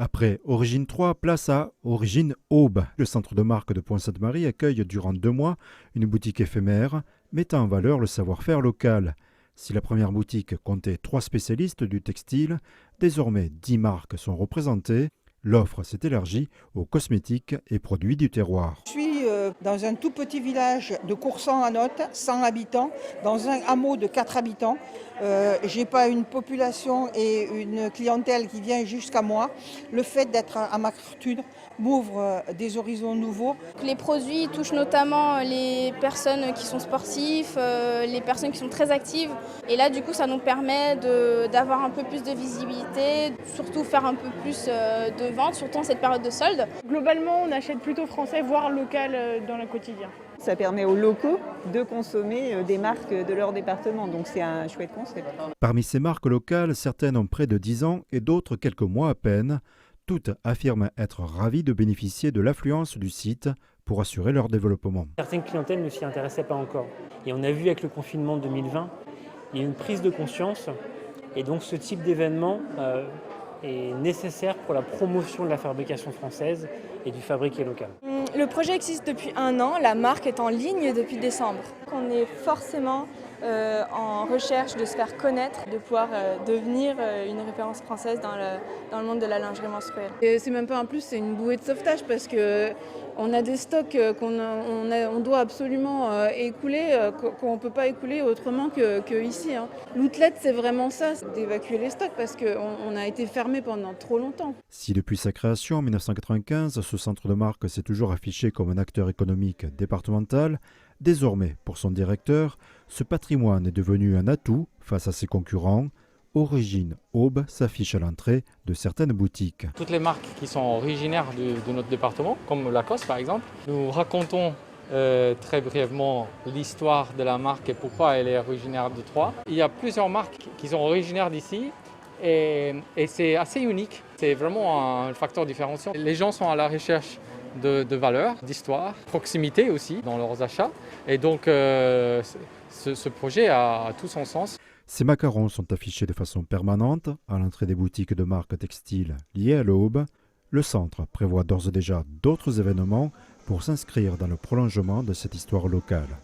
Après Origine 3, place à Origine Aube. Le centre de marque de Pont-Sainte-Marie accueille durant 2 mois une boutique éphémère mettant en valeur le savoir-faire local. Si la première boutique comptait 3 spécialistes du textile, désormais 10 marques sont représentées. L'offre s'est élargie aux cosmétiques et produits du terroir. Je suis dans un tout petit village de Coursan-en-Othe, 100 habitants, dans un hameau de 4 habitants. Je n'ai pas une population et une clientèle qui vient jusqu'à moi. Le fait d'être à Martune m'ouvre des horizons nouveaux. Les produits touchent notamment les personnes qui sont sportives, les personnes qui sont très actives. Et là, du coup, ça nous permet d'avoir un peu plus de visibilité, surtout faire un peu plus de ventes, surtout en cette période de solde. Globalement, on achète plutôt français, voire local dans le quotidien. Ça permet aux locaux de consommer des marques de leur département, donc c'est un chouette concept. Parmi ces marques locales, certaines ont près de 10 ans et d'autres quelques mois à peine. Toutes affirment être ravies de bénéficier de l'affluence du site pour assurer leur développement. Certaines clientèles ne s'y intéressaient pas encore. Et on a vu avec le confinement de 2020, il y a une prise de conscience. Et donc ce type d'événement est nécessaire pour la promotion de la fabrication française et du fabriqué local. Le projet existe depuis 1 an, la marque est en ligne depuis décembre. On est forcément en recherche de se faire connaître, de pouvoir devenir une référence française dans le monde de la lingerie menstruelle. C'est même pas un plus, c'est une bouée de sauvetage parce qu'on a des stocks qu'on doit absolument écouler, qu'on ne peut pas écouler autrement qu'ici. L'outlet, c'est vraiment ça, c'est d'évacuer les stocks parce qu'on a été fermé pendant trop longtemps. Si depuis sa création en 1995, ce centre de marque s'est toujours affiché comme un acteur économique départemental, désormais, pour son directeur, ce patrimoine est devenu un atout face à ses concurrents. Origine Aube s'affiche à l'entrée de certaines boutiques. Toutes les marques qui sont originaires de notre département, comme Lacoste par exemple, nous racontons très brièvement l'histoire de la marque et pourquoi elle est originaire de Troyes. Il y a plusieurs marques qui sont originaires d'ici et c'est assez unique. C'est vraiment un facteur différenciant. Les gens sont à la recherche de valeurs, d'histoire, proximité aussi dans leurs achats. Et donc ce projet a tout son sens. Ces macarons sont affichés de façon permanente à l'entrée des boutiques de marques textiles liées à l'Aube. Le centre prévoit d'ores et déjà d'autres événements pour s'inscrire dans le prolongement de cette histoire locale.